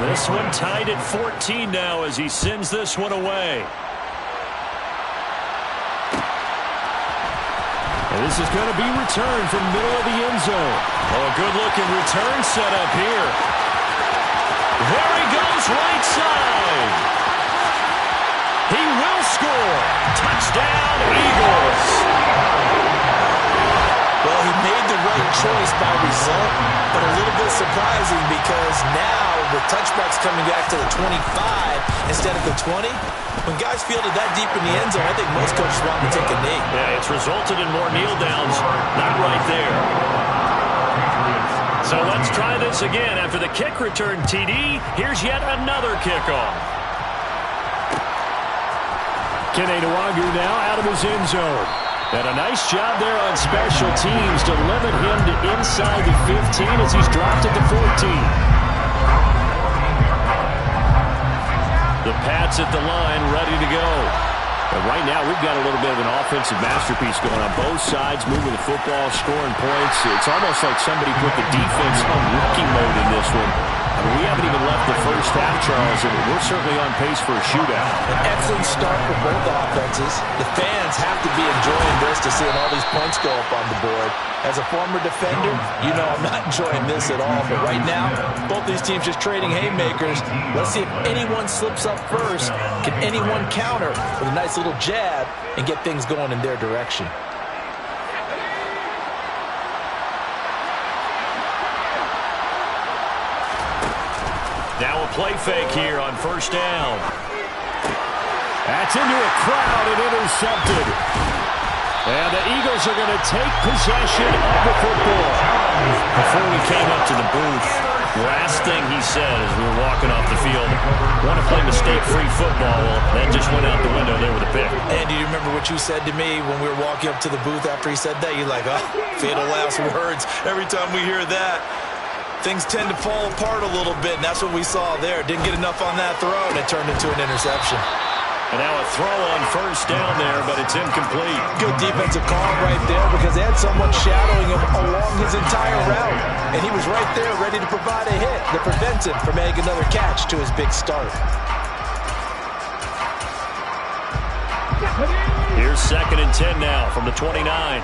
This one tied at 14 now as he sends this one away. And this is going to be returned from middle of the end zone. Oh, a good-looking return set up here. There he goes, right side. He will score. Touchdown, Eagles. Well, he made the right choice by result, but a little bit surprising because now the touchback's coming back to the 25 instead of the 20. When guys fielded that deep in the end zone, I think most coaches want to take a knee. Yeah, it's resulted in more kneel downs. Not right there. So let's try this again. After the kick return TD, here's yet another kickoff. Kene Nwangwu now out of his end zone. And a nice job there on special teams to limit him to inside the 15 as he's dropped it to 14. The Pats at the line, ready to go. But right now, we've got a little bit of an offensive masterpiece going on both sides, moving the football, scoring points. It's almost like somebody put the defense on rookie mode in this one. I mean, we haven't even left the first half, Charles, and we're certainly on pace for a shootout. An excellent start for both offenses. The fans have to be enjoying this to seeing all these points go up on the board. As a former defender, you know I'm not enjoying this at all. But right now, both these teams just trading haymakers. Let's see if anyone slips up first. Can anyone counter with a nice little jab and get things going in their direction? Now a play fake here on first down. That's into a crowd and intercepted. And the Eagles are going to take possession of the football. Before we came up to the booth, last thing he said as we were walking off the field, want to play mistake-free football. Well, that just went out the window there with a pick. And do you remember what you said to me when we were walking up to the booth after he said that? You're like, oh, fatal last words. Every time we hear that, things tend to fall apart a little bit, and that's what we saw there. Didn't get enough on that throw, and it turned into an interception. And now a throw on first down there, but it's incomplete. Good defensive call right there because they had someone shadowing him along his entire route, and he was right there ready to provide a hit that prevents him from making another catch to his big start. Here's 2nd and 10 now from the 29.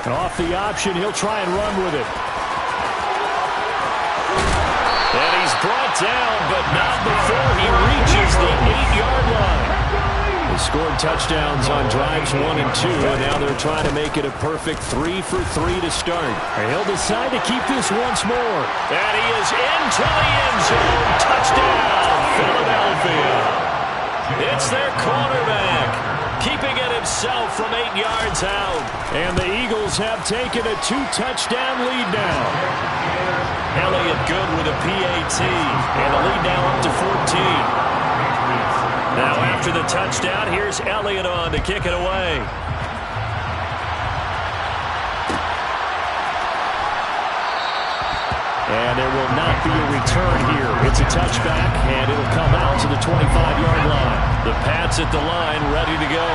And off the option, he'll try and run with it. And he's brought down, but not before he reaches the 8-yard line. They scored touchdowns on drives 1 and 2, and now they're trying to make it a perfect 3 for 3 to start. And he'll decide to keep this once more. And he is into the end zone. Touchdown, Philadelphia. It's their quarterback, keeping it himself from 8 yards out. And the Eagles have taken a 2-touchdown lead now. Elliott good with a PAT. And the lead now up to 14. Now after the touchdown, here's Elliott on to kick it away. And there will not be a return here. It's a touchback, and it'll come out to the 25-yard line. The Pats at the line, ready to go.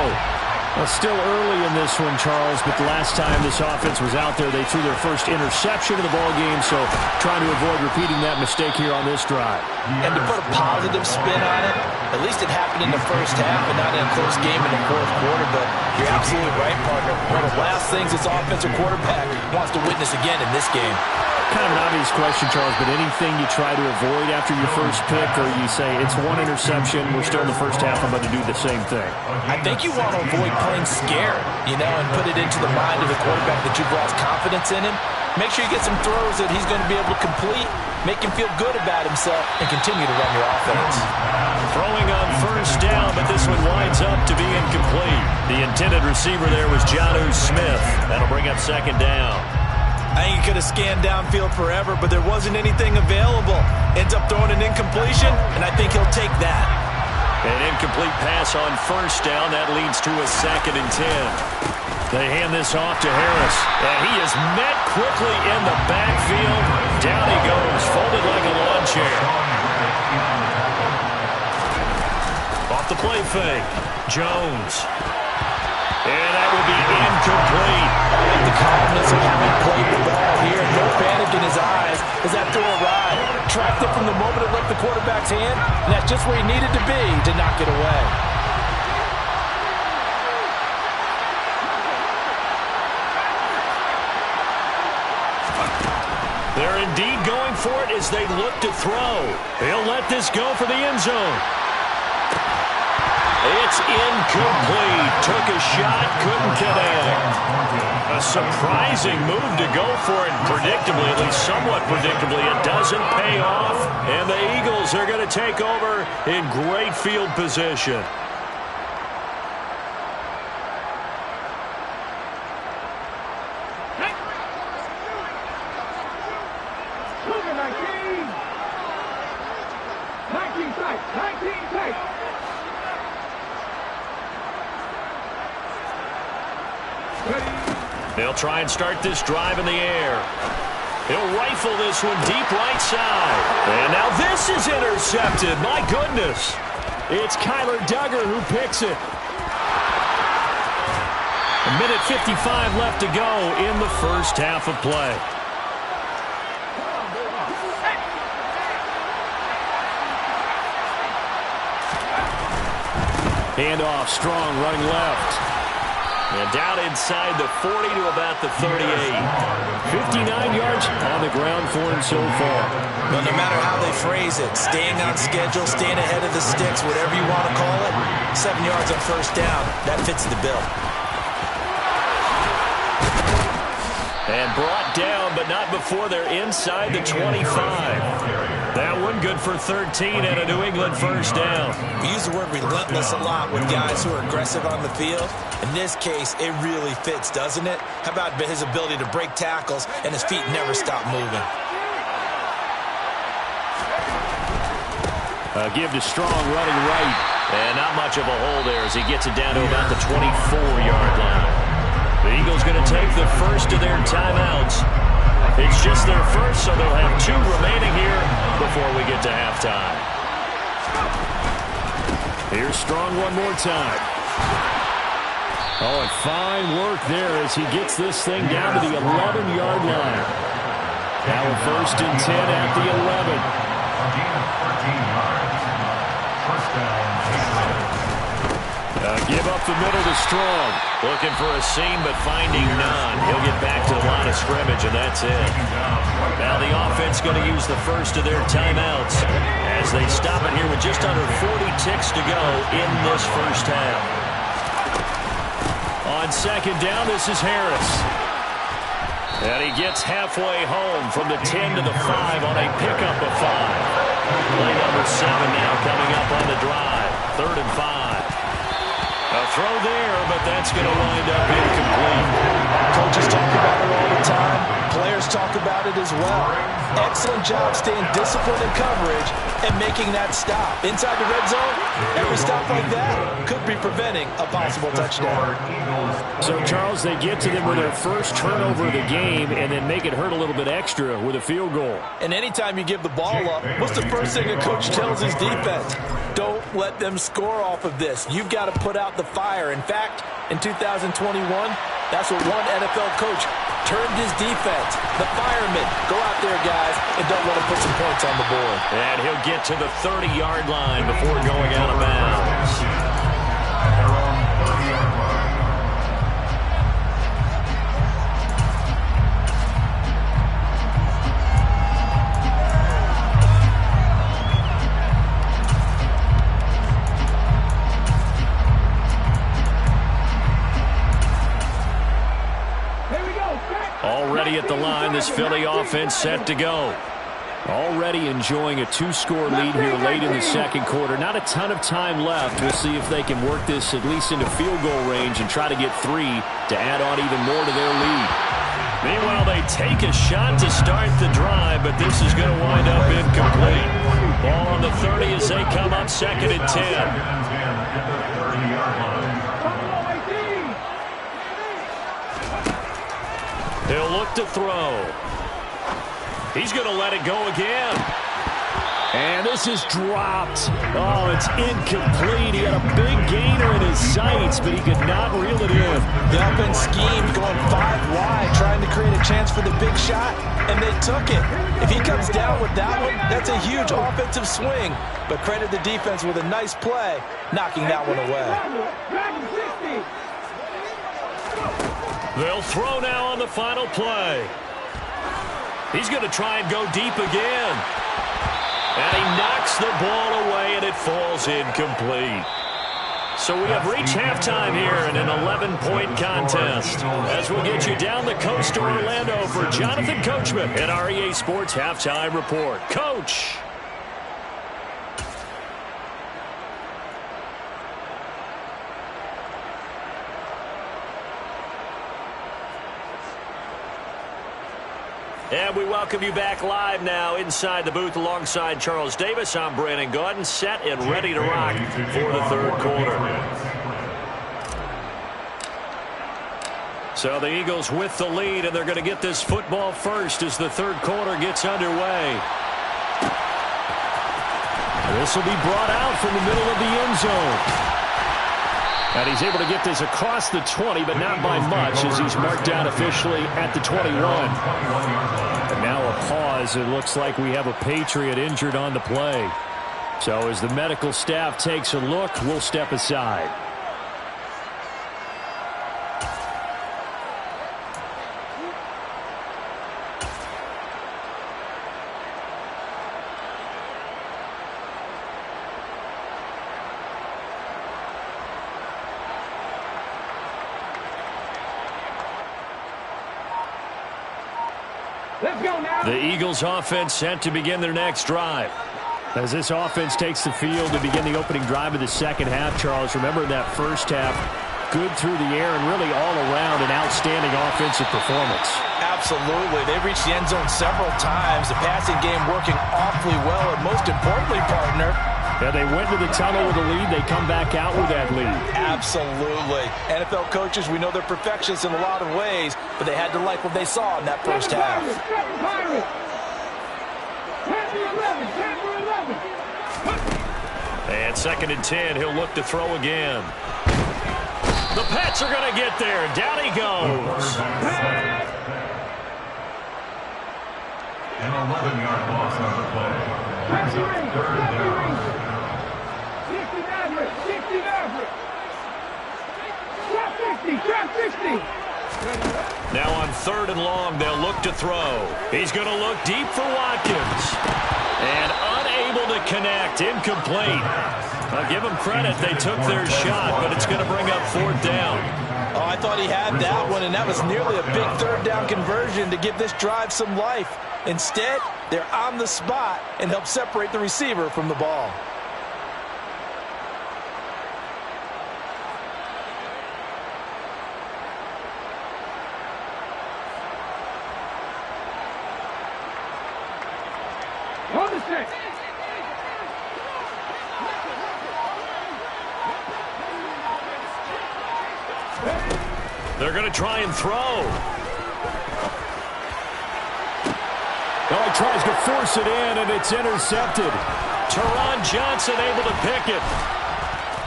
Well, still early in this one, Charles, but the last time this offense was out there, they threw their first interception of the ballgame, so trying to avoid repeating that mistake here on this drive. And to put a positive spin on it, at least it happened in the first half and not in a close game in the fourth quarter, but you're absolutely right, partner. One of the last things this offensive quarterback wants to witness again in this game. Kind of an obvious question, Charles, but anything you try to avoid after your first pick, or you say it's one interception, we're still in the first half, I'm about to do the same thing? I think you want to avoid playing scared, you know, and put it into the mind of the quarterback that you've lost confidence in him. Make sure you get some throws that he's going to be able to complete, make him feel good about himself, and continue to run your offense. Throwing on first down, but this one winds up to be incomplete. The intended receiver there was Jonnu Smith. That'll bring up 2nd down. I think he could have scanned downfield forever, but there wasn't anything available. Ends up throwing an incompletion, and I think he'll take that. An incomplete pass on first down. That leads to a 2nd and 10. They hand this off to Harris, and he is met quickly in the backfield. Down he goes, folded like a lawn chair. Off the play fake, Jones. So having played the ball here, no panic in his eyes as that throw arrived. Tracked it from the moment it left the quarterback's hand, and that's just where he needed to be to knock it away. They're indeed going for it as they look to throw. He'll let this go for the end zone. It's incomplete. Took a shot, couldn't connect. A surprising move to go for it. Predictably, at least somewhat predictably, it doesn't pay off. And the Eagles are going to take over in great field position. They'll try and start this drive in the air. He'll rifle this one deep right side. And now this is intercepted. My goodness. It's Kyler Duggar who picks it. A minute 55 left to go in the first half of play. Handoff, Strong running left. And down inside the 40 to about the 38. 59 yards on the ground for him so far. Well, no matter how they phrase it, staying on schedule, staying ahead of the sticks, whatever you want to call it, 7 yards on first down, that fits the bill. And brought down, but not before they're inside the 25. That one good for 13 and a New England first down. We use the word relentless a lot with guys who are aggressive on the field. In this case, it really fits, doesn't it? How about his ability to break tackles and his feet never stop moving? Give to Strong running right. And not much of a hole there as he gets it down to about the 24-yard line. The Eagles going to take the first of their timeouts. It's just their first, so they'll have 2 remaining here before we get to halftime. Here's Strong one more time. Oh, and fine work there as he gets this thing down to the 11-yard line. Now a 1st and 10 at the 11. Give up the middle to Strong. Looking for a seam, but finding none. He'll get back to the line of scrimmage, and that's it. Now the offense going to use the first of their timeouts as they stop it here with just under 40 ticks to go in this first half. On second down, this is Harris. And he gets halfway home from the 10 to the 5 on a pickup of 5. Play number 7 now coming up on the drive. 3rd and 5. A throw there, but that's going to wind up incomplete. Coaches talk about it all the time. Players talk about it as well. Excellent job staying disciplined in coverage and making that stop. Inside the red zone, every stop like that could be preventing a possible touchdown. So, Charles, they get to them with their first turnover of the game and then make it hurt a little bit extra with a field goal. And anytime you give the ball up, what's the first thing a coach tells his defense? Don't let them score off of this. You've got to put out the fire. In fact, in 2021, that's what one NFL coach termed his defense. The firemen. Go out there, guys, and don't let them put some points on the board. And he'll get to the 30-yard line before going out of bounds. Already at the line, this Philly offense set to go. Already enjoying a 2-score lead here late in the second quarter. Not a ton of time left. We'll see if they can work this at least into field goal range and try to get 3 to add on even more to their lead. Meanwhile, they take a shot to start the drive, but this is going to wind up incomplete. Ball on the 30 as they come up 2nd and 10. He'll look to throw. He's going to let it go again. And this is dropped. Oh, it's incomplete. He had a big gainer in his sights, but he could not reel it in. The offense schemed, going 5 wide, trying to create a chance for the big shot, and they took it. If he comes down with that one, that's a huge offensive swing. But credit the defense with a nice play, knocking that one away. They'll throw now on the final play. He's going to try and go deep again. And he knocks the ball away, and it falls incomplete. So we have reached halftime here in an 11-point contest. As we'll get you down the coast to Orlando for Jonathan Coachman at our EA Sports Halftime Report. Coach. And we welcome you back live now inside the booth alongside Charles Davis. I'm Brandon Gaudin, set and ready to rock for the third quarter. So the Eagles with the lead, and they're going to get this football first as the third quarter gets underway. This will be brought out from the middle of the end zone. And he's able to get this across the 20, but not by much as he's marked down officially at the 21. And now a pause. It looks like we have a Patriot injured on the play. So as the medical staff takes a look, we'll step aside. The Eagles offense set to begin their next drive. As this offense takes the field to begin the opening drive of the second half, Charles, remember in that first half, good through the air and really all around an outstanding offensive performance. Absolutely. They've reached the end zone several times. The passing game working awfully well, and most importantly, partner, yeah, they went to the tunnel with a lead. They come back out with that lead. Absolutely. NFL coaches, we know they're perfectionists in a lot of ways, but they had to like what they saw in that first half. And 2nd and 10, he'll look to throw again. The Pats are going to get there. Down he goes. An 11-yard loss on the play. Brings up 3rd down. 60. Now on 3rd and long, they'll look to throw. He's going to look deep for Watkins. And unable to connect. Incomplete. I'll give them credit. They took their shot, but it's going to bring up 4th down. Oh, I thought he had that one, and that was nearly a big 3rd down conversion to give this drive some life. Instead, they're on the spot and help separate the receiver from the ball. They're going to try and throw. Oh, he tries to force it in, and it's intercepted. Teron Johnson able to pick it.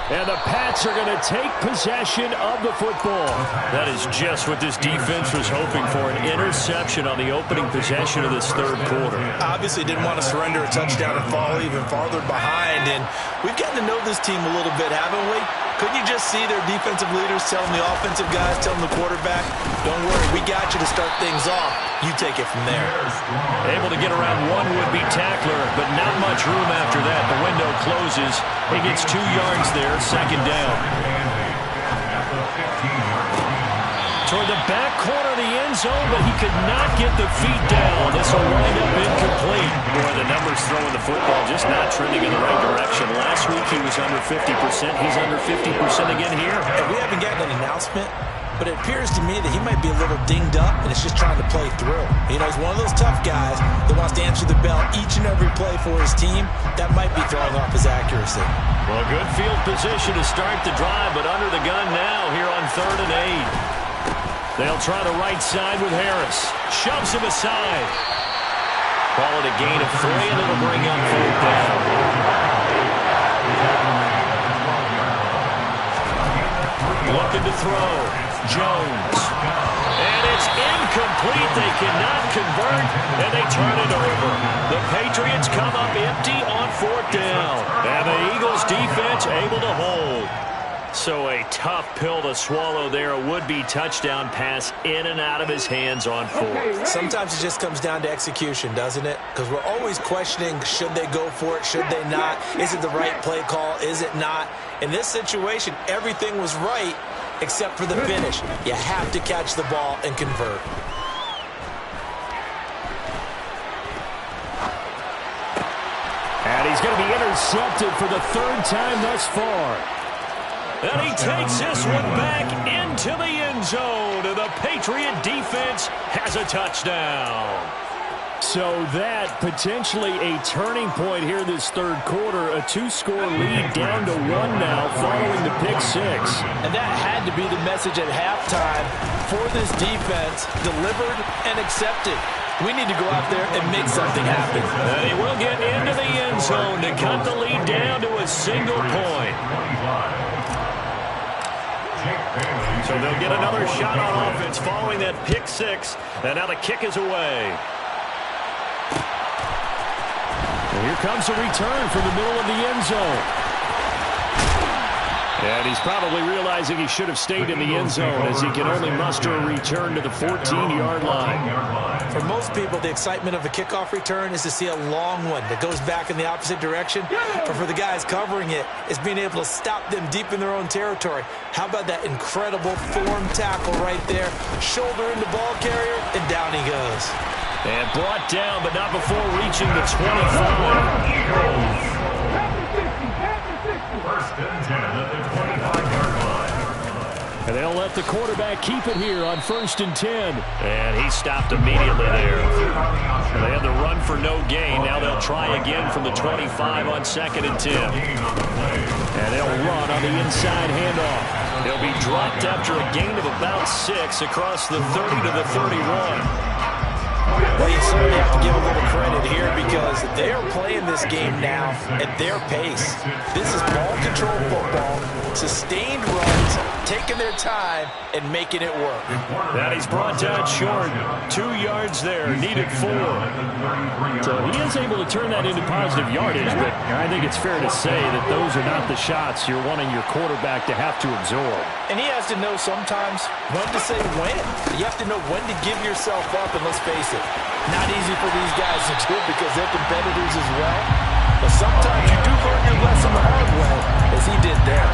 And the Pats are going to take possession of the football. That is just what this defense was hoping for, an interception on the opening possession of this third quarter. Obviously didn't want to surrender a touchdown and fall even farther behind. And we've gotten to know this team a little bit, haven't we? Couldn't you just see their defensive leaders telling the offensive guys, telling the quarterback, don't worry, we got you to start things off. You take it from there. Able to get around one would-be tackler, but not much room after that. The window closes. He gets 2 yards there, 2nd down. Toward the back corner of the end zone, but he could not get the feet down. This will wind up incomplete. Boy, the numbers throwing the football just not trending in the right direction. Last week he was under 50%. He's under 50% again here. And we haven't gotten an announcement, but it appears to me that he might be a little dinged up and is just trying to play through. You know, he's one of those tough guys that wants to answer the bell each and every play for his team. That might be throwing off his accuracy. Well, good field position to start the drive, but under the gun now here on 3rd and 8. They'll try the right side with Harris. Shoves him aside. Call it a gain of 3, and it'll bring up 4th down. Looking to throw. Jones. And It's incomplete. They cannot convert, and they turn it over. The Patriots come up empty on 4th down, and the Eagles defense able to hold. So a tough pill to swallow there. A would-be touchdown pass in and out of his hands on 4th. Sometimes it just comes down to execution, doesn't it? Because we're always questioning, should they go for it, should they not? Is it the right play call, is it not? In this situation, everything was right except for the finish. You have to catch the ball and convert. And he's going to be intercepted for the 3rd time thus far. And he takes this one back into the end zone. And the Patriot defense has a touchdown. So that potentially a turning point here this 3rd quarter. A 2-score lead down to 1 now following the pick 6. And that had to be the message at halftime for this defense. Delivered and accepted. We need to go out there and make something happen. And he will get into the end zone to cut the lead down to a single point. So they'll get another shot on offense following that pick 6. And now the kick is away. And here comes a return from the middle of the end zone. And he's probably realizing he should have stayed in the end zone as he can only muster a return to the 14-yard line. For most people, the excitement of a kickoff return is to see a long one that goes back in the opposite direction. But for the guys covering it, it's being able to stop them deep in their own territory. How about that incredible form tackle right there? Shoulder in the ball carrier, and down he goes. And brought down, but not before reaching the 25. First and 10 at the 25-yard line. And they'll let the quarterback keep it here on 1st and 10. And he stopped immediately there. And they had the run for no gain. Now they'll try again from the 25 on 2nd and 10. And they'll run on the inside handoff. They'll be dropped after a gain of about 6 across the 30 to the 31. Well, you certainly have to give a little credit here because they are playing this game now at their pace. This is ball control football, sustained runs, taking their time, and making it work. That he's brought down short. 2 yards there, needed 4. So he is able to turn that into positive yardage, but I think it's fair to say that those are not the shots you're wanting your quarterback to have to absorb. And he has to know sometimes when to say when. You have to know when to give yourself up, and let's face it, not easy for these guys to do because they're competitors as well. But sometimes you do learn your lesson the hard way, as he did there.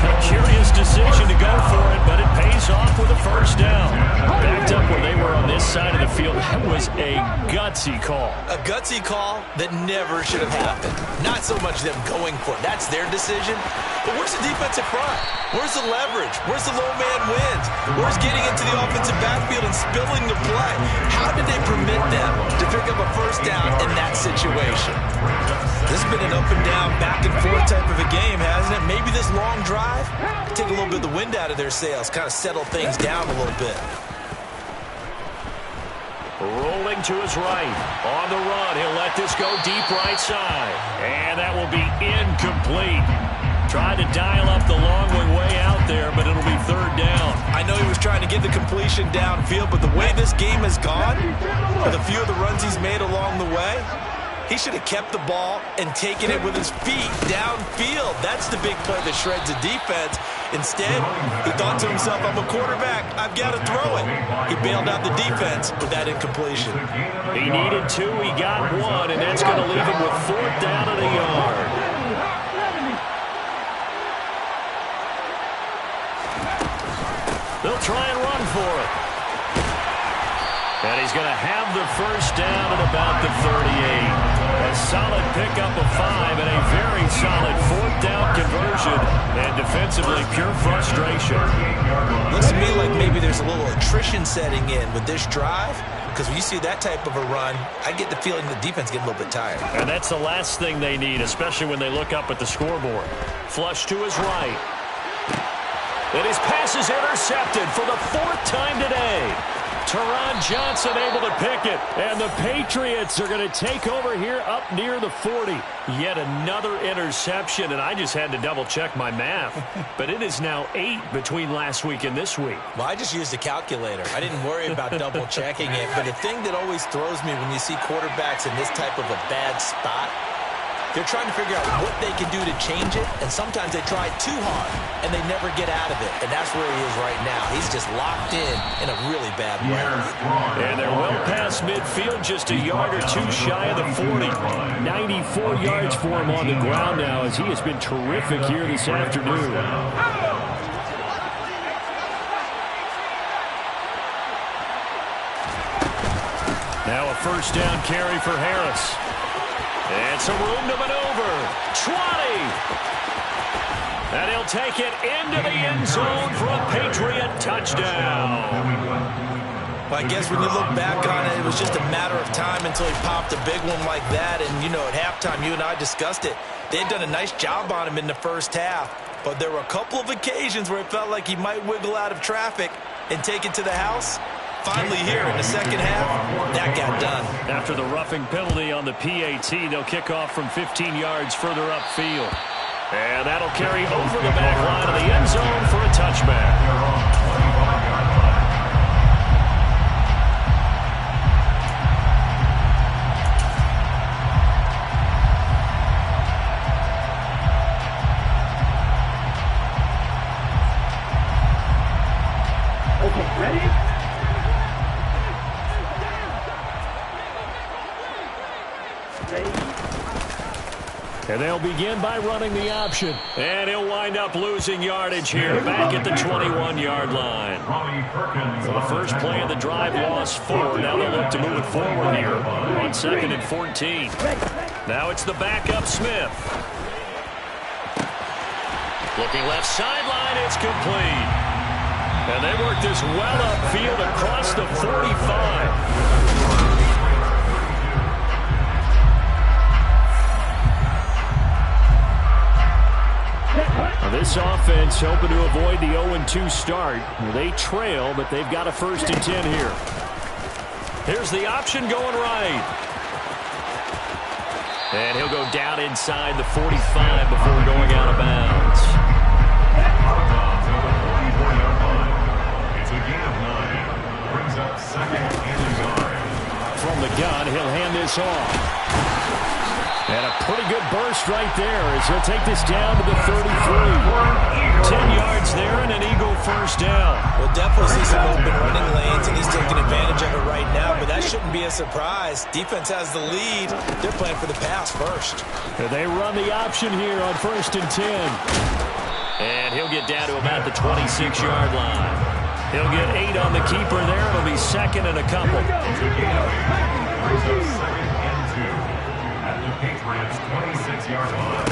A curious decision to go for it, but it pays off with a 1st down. Backed up where they were on this side of the field. That was a gutsy call. A gutsy call that never should have happened. Not so much them going for it. That's their decision. But where's the defensive front? Where's the leverage? Where's the low man wins? Where's getting into the offensive backfield and spilling the play? How did they permit them to pick up a 1st down in that situation? This has been an up and down, back and forth type of a game, hasn't it? Maybe this long drive, take a little bit of the wind out of their sails, kind of settle things down a little bit. Rolling to his right. On the run, he'll let this go deep right side. And that will be incomplete. Tried to dial up the long one way out there, but it'll be 3rd down. I know he was trying to get the completion downfield, but the way this game has gone, with a few of the runs he's made along the way, he should have kept the ball and taken it with his feet downfield. That's the big play that shreds the defense. Instead, he thought to himself, I'm a quarterback. I've got to throw it. He bailed out the defense with that incompletion. He needed 2. He got 1, and that's going to leave him with 4th down at a yard. They'll try and run for it. And he's going to have the 1st down at about the 38. A solid pickup of 5 and a very solid 4th down conversion. And defensively, pure frustration. Looks to me like maybe there's a little attrition setting in with this drive. Because when you see that type of a run, I get the feeling the defense getting a little bit tired. And that's the last thing they need, especially when they look up at the scoreboard. Flush to his right. And his pass is intercepted for the 4th time today. Taron Johnson able to pick it. And the Patriots are going to take over here up near the 40. Yet another interception, and I just had to double-check my math. But it is now 8 between last week and this week. Well, I just used a calculator. I didn't worry about double-checking it. But the thing that always throws me when you see quarterbacks in this type of a bad spot, they're trying to figure out what they can do to change it, and sometimes they try too hard, and they never get out of it. And that's where he is right now. He's just locked in a really bad way. And they're well past midfield, just a yard or two shy of the 40. 94 yards for him on the ground now, as he has been terrific here this afternoon. Now a first down carry for Harris. And some room to maneuver. 20. And he'll take it into the end zone for a Patriot touchdown. Well, I guess when you look back on it, it was just a matter of time until he popped a big one like that. And, you know, at halftime, you and I discussed it. They had done a nice job on him in the first half. But there were a couple of occasions where it felt like he might wiggle out of traffic and take it to the house. Finally here in the second half, that got done. After the roughing penalty on the PAT, they'll kick off from 15 yards further upfield. And that'll carry over the back line of the end zone for a touchback. Okay, ready? And they'll begin by running the option. And he'll wind up losing yardage here, back at the 21-yard line. So the first play of the drive lost 4. Now they'll look to move it forward here on 2nd and 14. Now it's the backup Smith. Looking left sideline, it's complete. And they work this well upfield across the 45. This offense hoping to avoid the 0-2 start. They trail, but they've got a 1st and 10 here. Here's the option going right. And he'll go down inside the 45 before going out of bounds. It's a gain of 9. Brings up 2nd and yard. From the gun, he'll hand this off. And a pretty good burst right there as he'll take this down to the 33. 10 yards there and an Eagle first down. We'll definitely see some open running lanes, and he's taking advantage of it right now, but that shouldn't be a surprise. Defense has the lead. They're playing for the pass first. And they run the option here on 1st and 10. And he'll get down to about the 26-yard line. He'll get 8 on the keeper there. It'll be 2nd and a couple. Patriots 26-yard line.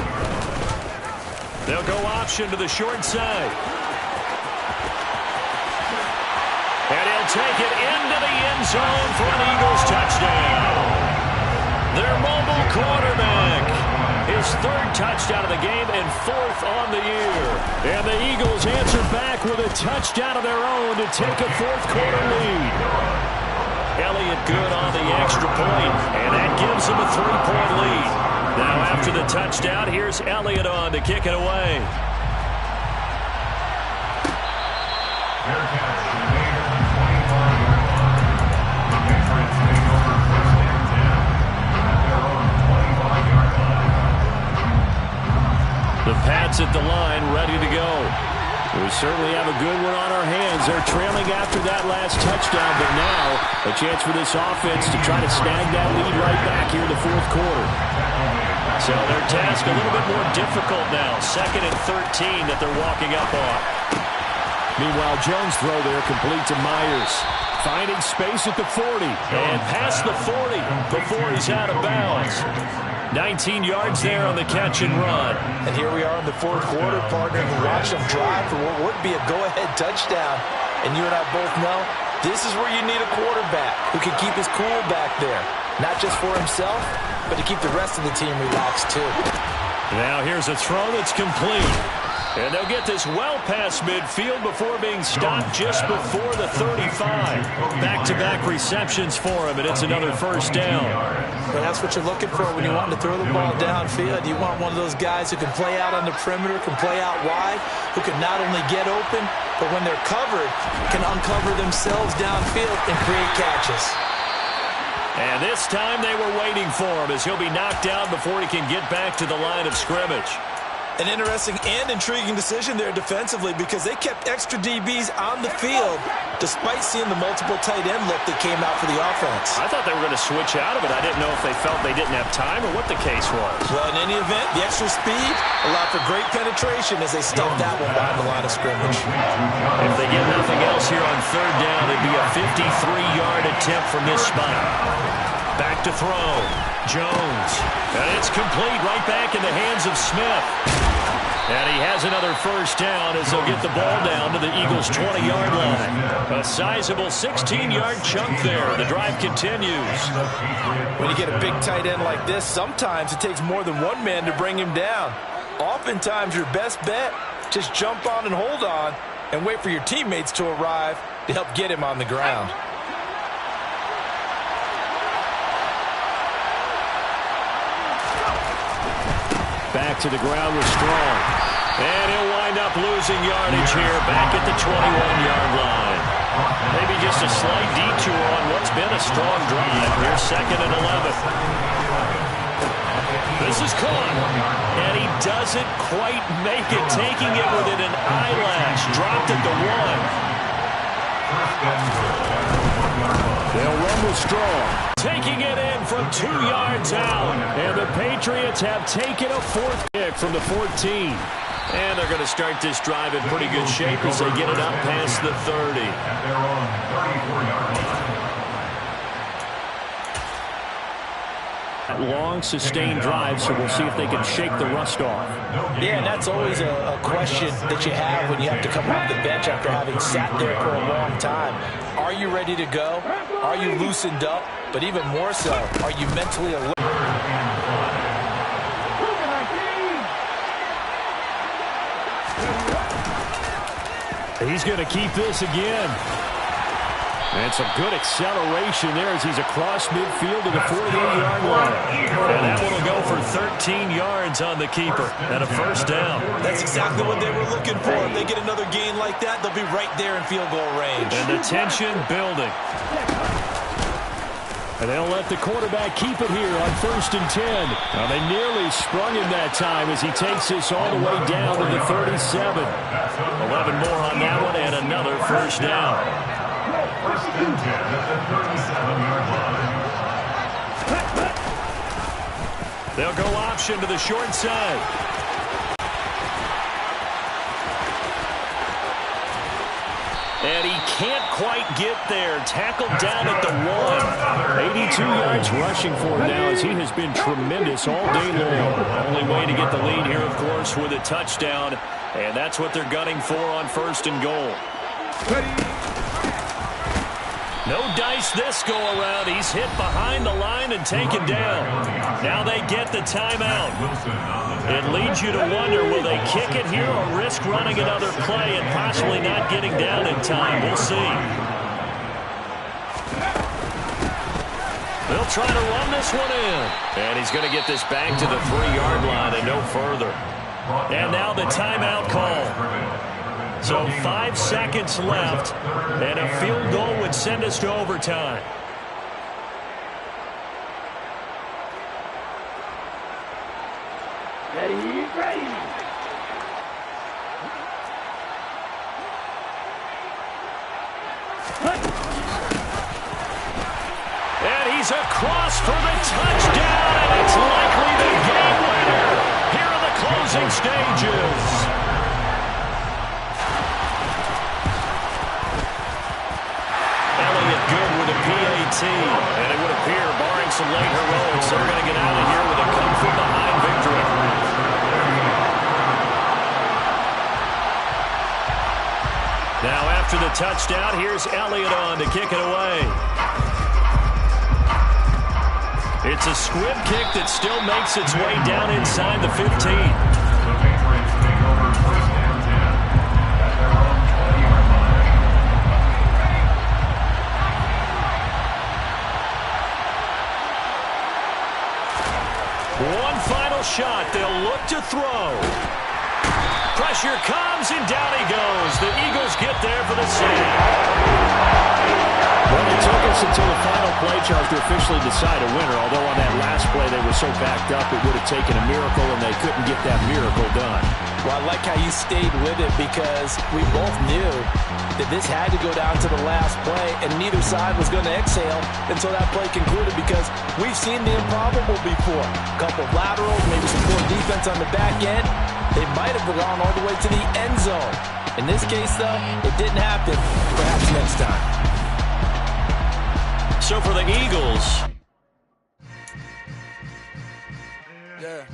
They'll go option to the short side. And he'll take it into the end zone for an Eagles touchdown. Their mobile quarterback. His 3rd touchdown of the game and 4th on the year. And the Eagles answer back with a touchdown of their own to take a 4th quarter lead. Elliott good on the extra point, and that gives them a 3-point lead. Now after the touchdown, here's Elliott on to kick it away. Fair catch made at the 25-yard line. The Patriots take over 1st and 10 at their own 25-yard line. The Pats at the line, ready to go. We certainly have a good one on our hands. They're trailing after that last touchdown, but now a chance for this offense to try to snag that lead right back here in the 4th quarter. So their task a little bit more difficult now. 2nd and 13 that they're walking up on. Meanwhile, Jones' throw there complete to Myers. Finding space at the 40 and past the 40 before he's out of bounds. 19 yards there on the catch and run. And here we are in the 4th quarter, partner, and watch them drive for what would be a go-ahead touchdown. And you and I both know this is where you need a quarterback who can keep his cool back there. Not just for himself, but to keep the rest of the team relaxed too. Now here's a throw that's complete. And they'll get this well past midfield before being stopped just before the 35. Back-to-back receptions for him, and it's another first down. Well, that's what you're looking for when you want to throw the ball downfield. You want one of those guys who can play out on the perimeter, can play out wide, who can not only get open, but when they're covered, can uncover themselves downfield and create catches. And this time they were waiting for him as he'll be knocked down before he can get back to the line of scrimmage. An interesting and intriguing decision there defensively because they kept extra DBs on the field despite seeing the multiple tight end look that came out for the offense. I thought they were going to switch out of it. I didn't know if they felt they didn't have time or what the case was. Well, in any event, the extra speed allowed for great penetration as they stuffed that one behind the line of scrimmage. If they get nothing else here on third down, it'd be a 53-yard attempt from this spot. Back to throw. Jones. And it's complete right back in the hands of Smith. And he has another first down as they'll get the ball down to the Eagles' 20-yard line. A sizable 16-yard chunk there. The drive continues. When you get a big tight end like this, sometimes it takes more than one man to bring him down. Oftentimes, your best bet, just jump on and hold on and wait for your teammates to arrive to help get him on the ground. Back to the ground with Strong. And he'll wind up losing yardage here back at the 21-yard line. Maybe just a slight detour on what's been a strong drive. Here's 2nd and 11. This is caught. And he doesn't quite make it, taking it within an eyelash. Dropped at the 1. They'll run with Strong. Taking it in from 2 yards out. And the Patriots have taken a 4th kick from the 14. And they're going to start this drive in pretty good shape as they get it up past the 30. At their own 34-yard line. Long, sustained drive, so we'll see if they can shake the rust off. Yeah, and that's always a question that you have when you have to come off the bench after having sat there for a long time. Are you ready to go? Are you loosened up? But even more so, are you mentally alert? He's going to keep this again. And some good acceleration there as he's across midfield to the 48-yard line. And that one will go for 13 yards on the keeper and a first down. That's exactly what they were looking for. If they get another gain like that, they'll be right there in field goal range. And the tension building. And they'll let the quarterback keep it here on 1st and 10. Now they nearly sprung him that time as he takes this all the way down to the 37. 11 more on that one and another first down. 1st and 10 at the 37-yard line. They'll go option to the short side. And he can't quite get there. Tackled down at the 1. 82 yards rushing for him now as he has been tremendous all day long. Only way to get the lead here, of course, with a touchdown. And that's what they're gunning for on 1st and goal. No dice this go around. He's hit behind the line and taken down. Now they get the timeout. It leads you to wonder, will they kick it here or risk running another play and possibly not getting down in time? We'll see. They'll try to run this one in. And he's going to get this back to the 3-yard line and no further. And now the timeout call. So 5 seconds left, and a field goal would send us to overtime. Ready, ready. And he's across for the touchdown, and it's likely the game winner here in the closing stages. Good with a PAT, and it would appear, barring some late heroics, they're going to get out of here with a come-from-behind victory. Now, after the touchdown, here's Elliott on to kick it away. It's a squib kick that still makes its way down inside the 15. The Patriots take over 1st and shot. They'll look to throw. Pressure comes, and down he goes. The Eagles get there for the save. Well, it took us until the final play charge to officially decide a winner, although on that last play they were so backed up it would have taken a miracle, and they couldn't get that miracle done. Well, I like how you stayed with it because we both knew that this had to go down to the last play, and neither side was going to exhale until that play concluded because we've seen the improbable before. A couple of laterals, maybe some poor defense on the back end. They might have gone all the way to the end zone. In this case, though, it didn't happen. Perhaps next time. So for the Eagles. Yeah.